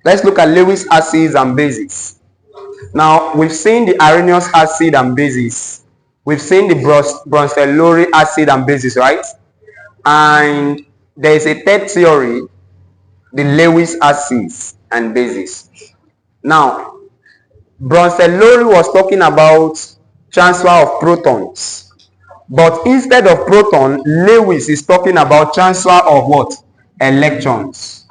Let's look at Lewis acids and bases. Now, we've seen the Arrhenius acid and bases. We've seen the Bronsted-Lowry acid and bases, right? And there is a third theory, the Lewis acids and bases. Now, Bronsted-Lowry was talking about transfer of protons. But instead of proton, Lewis is talking about transfer of what? Electrons.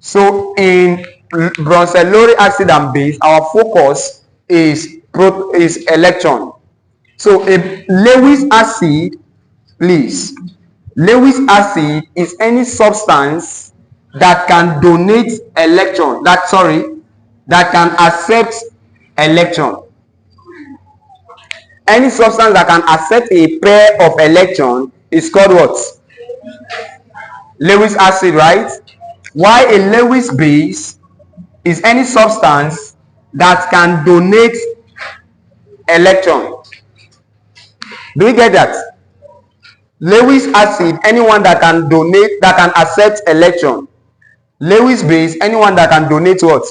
So in Bronsted-Lowry acid and base, our focus is electron. So a Lewis acid, please, Lewis acid is any substance that can donate electron, that can accept electron. Any substance that can accept a pair of electron is called what? Lewis acid, right? While a Lewis base is any substance that can donate electron. Do we get that? Lewis acid, anyone that can donate, that can accept electron. Lewis base, anyone that can donate what?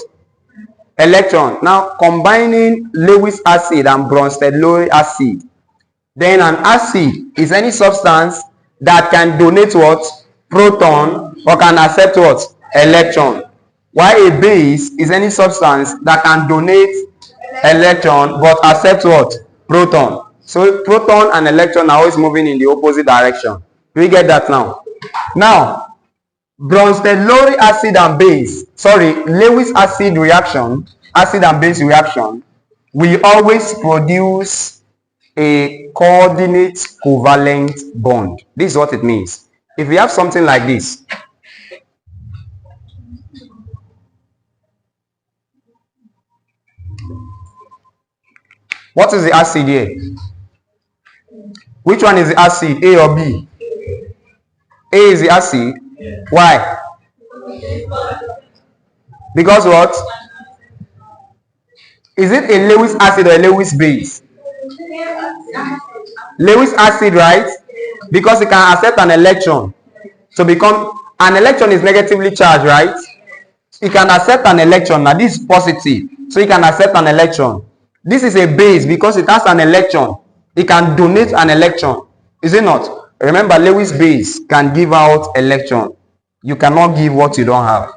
Electron. Now, combining Lewis acid and Bronsted-Lowry acid, then an acid is any substance that can donate what? Proton, or can accept what? Electron. While a base is any substance that can donate electron but accept what? Proton. So proton and electron are always moving in the opposite direction. Do we get that now? Now, Bronsted-Lowry acid and base, Lewis acid reaction, acid and base reaction, we always produce a coordinate covalent bond. This is what it means. If we have something like this, what is the acid here? Which one is the acid, A or B? A is the acid. Yeah. Why? Because what? Is it a Lewis acid or a Lewis base? Lewis acid, right? Because it can accept an electron. So become, an electron is negatively charged, right? It can accept an electron. Now this is positive. So it can accept an electron. This is a base because it has an electron. It can donate an electron. Is it not? Remember, Lewis base can give out electron. You cannot give what you don't have.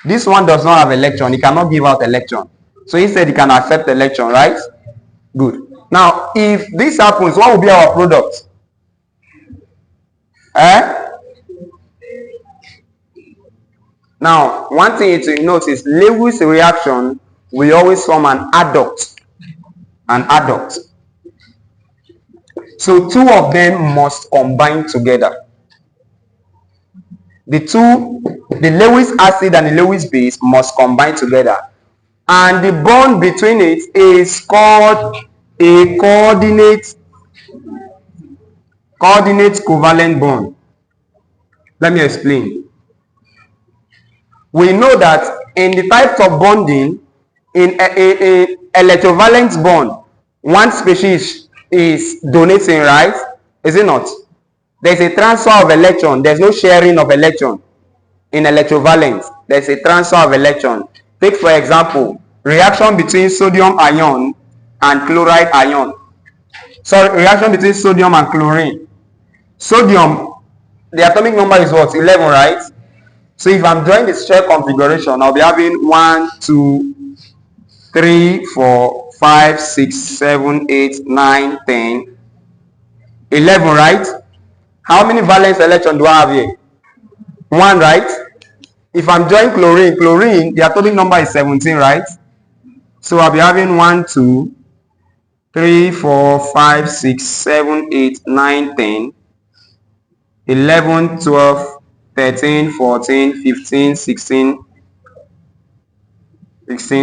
This one does not have electron. It cannot give out electron. So instead, it can accept electron, right? Good. Now, if this happens, what will be our product? Now, one thing to note is Lewis reaction will always form an adduct. An adduct. So two of them must combine together. The Lewis acid and the Lewis base must combine together. And the bond between it is called a coordinate covalent bond. Let me explain. We know that in the types of bonding, in a electrovalent bond, one species is donating, right? Is it not? There's a transfer of electron. There's no sharing of electron. In electrovalent, there's a transfer of electron. Take, for example, reaction between sodium ion and chloride ion. Reaction between sodium and chlorine. Sodium, the atomic number is what? 11, right? So if I'm drawing the shell configuration, I'll be having 1, 2, 3, 4, 5, 6, 7, 8, 9, 10, 11, right? How many valence electrons do I have here? 1, right? If I'm drawing chlorine, the atomic number is 17, right? So I'll be having 1, 2, 3, 4, 5, 6, 7, 8, 9, 10, 11, 12, 13, 14, 15, 16,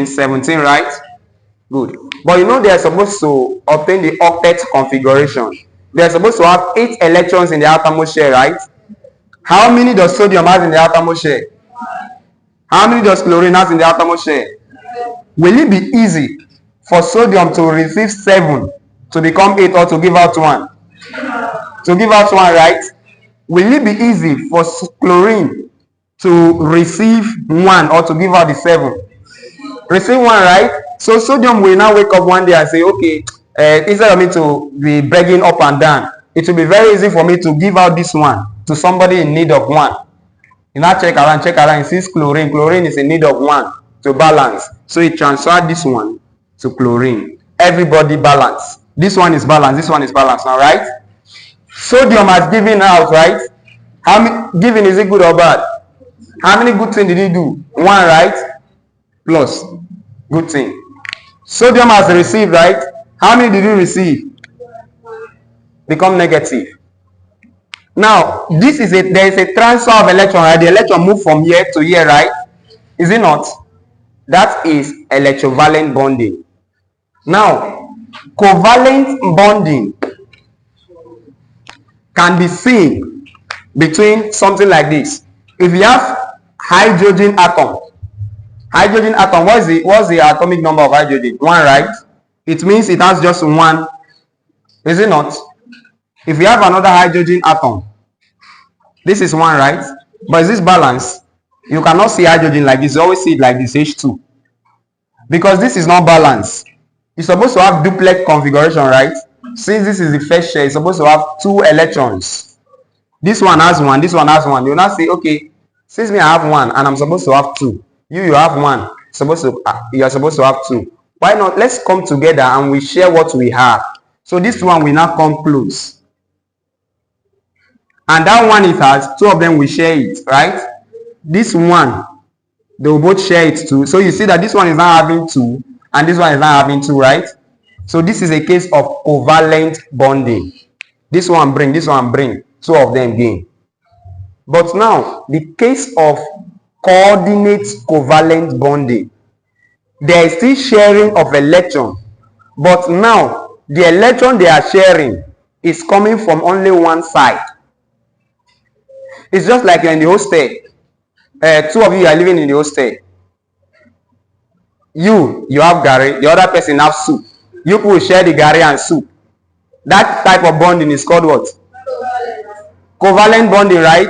17, right? Good. But you know they are supposed to obtain the octet configuration. They are supposed to have 8 electrons in the outermost shell, right? How many does sodium have in the outermost shell? How many does chlorine have in the outermost shell? Will it be easy for sodium to receive 7 to become 8 or to give out 1? To give out 1, right? Will it be easy for chlorine to receive 1 or to give out the 7. Receive 1, right? So sodium will now wake up one day and say, okay, instead of me to be begging up and down, it will be very easy for me to give out this 1 to somebody in need of 1. You now check around, it sees chlorine. Chlorine is in need of 1 to balance. So it transferred this 1 to chlorine. Everybody balance. This one is balanced, this one is balanced now, right? Sodium has given out, right? How many giving, is it good or bad? How many good things did he do? 1, right? Plus good thing. Sodium has received, right? How many did he receive? Become negative. Now this is there is a transfer of electron, right? The electron move from here to here, right? Is it not? That is electrovalent bonding. Now covalent bonding can be seen between something like this. If you have hydrogen atom, what's the atomic number of hydrogen? 1, right? It means it has just 1, is it not? If you have another hydrogen atom, this is 1, right? But is this balance? You cannot see hydrogen like this. You always see it like this, H2, because this is not balanced. It's supposed to have duplex configuration, right? Since this is the first share, it's supposed to have 2 electrons. This one has 1, this one has 1. You now say, okay, since me I have 1 and I'm supposed to have 2, you have 1, you are supposed to have 2. Why not? Let's come together and we share what we have. So this one will now come close, and that one it has 2 of them will share it, right? This one, they will both share it too. So you see that this one is now having 2 and this one is now having 2, right? So this is a case of covalent bonding. This one bring, 2 of them gain. But now the case of coordinate covalent bonding, there is still sharing of electron, but now the electron they are sharing is coming from only one side. It's just like you're in the hostel. 2 of you are living in the hostel. You have gari, the other person have soup. You will share the gari and soup. That type of bonding is called what? Covalent bonding, right?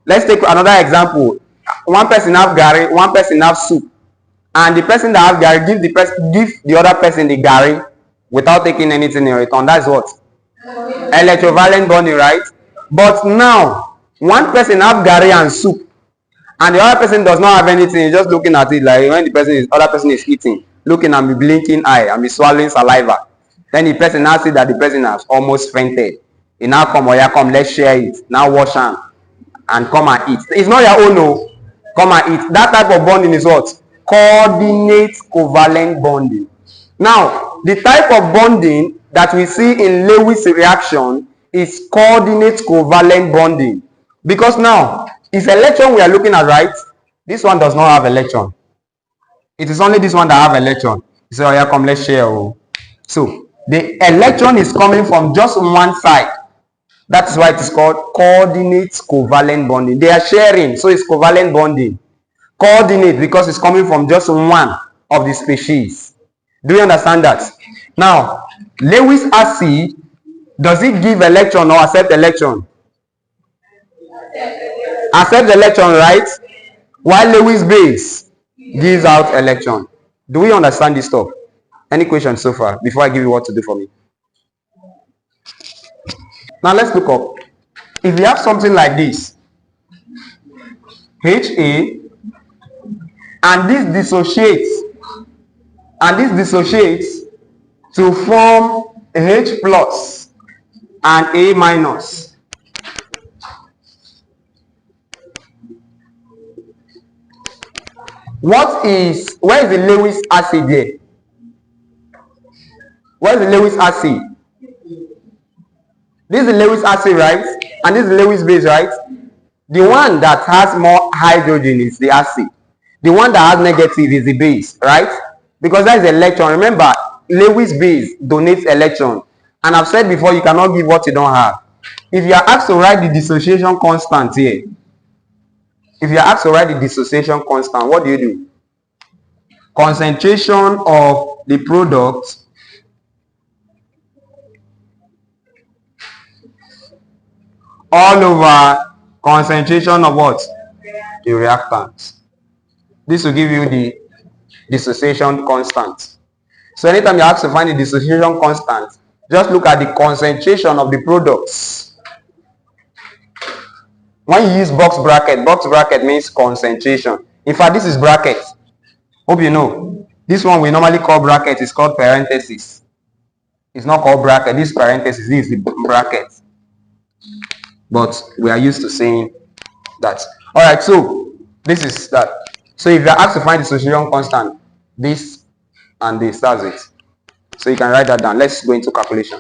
Let's take another example. One person have gari, one person have soup, and the person that have gari give the other person the gari without taking anything in return. That's what? Electrovalent bonding, right? But now one person have gari and soup, and the other person does not have anything. He's just looking at it, like when the other person is eating, looking and be blinking eye and be swallowing saliva. Then the person now see that the person has almost fainted. He now come, let's share it. Now wash hand and come and eat. It's not your own, no. Come and eat. That type of bonding is what? Coordinate covalent bonding. Now, the type of bonding that we see in Lewis reaction is coordinate covalent bonding. Because now, if electron we are looking at, right? This one does not have electron. It is only this one that have electron. You say, come, let's share. So, the electron is coming from just one side. That's why it is called coordinate covalent bonding. They are sharing, so it's covalent bonding. Coordinate because it's coming from just one of the species. Do you understand that? Now, Lewis acid, does it give electron or accept electron? Accept electron, right? While Lewis base gives out electron. Do we understand this stuff? Any questions so far before I give you what to do for me? Now let's look up. If you have something like this, Ha, and this dissociates to form H plus and A minus. Where is the Lewis acid there? Where is the Lewis acid? This is the Lewis acid, right? And this is the Lewis base, right? The one that has more hydrogen is the acid. The one that has negative is the base, right? Because that is the electron. Remember, Lewis base donates electron. And I've said before, you cannot give what you don't have. If you are asked to write the dissociation constant here, what do you do? Concentration of the product all over concentration of what? the reactant. This will give you the dissociation constant. So anytime you ask to find the dissociation constant, just look at the concentration of the products. When you use box bracket means concentration. In fact, this is bracket. Hope you know. This one we normally call bracket is called parenthesis. It's not called bracket. This parenthesis, this is the bracket. But we are used to saying that. Alright, so this is that. So if you are asked to find the dissociation constant, this and this, that's it. So you can write that down. Let's go into calculation.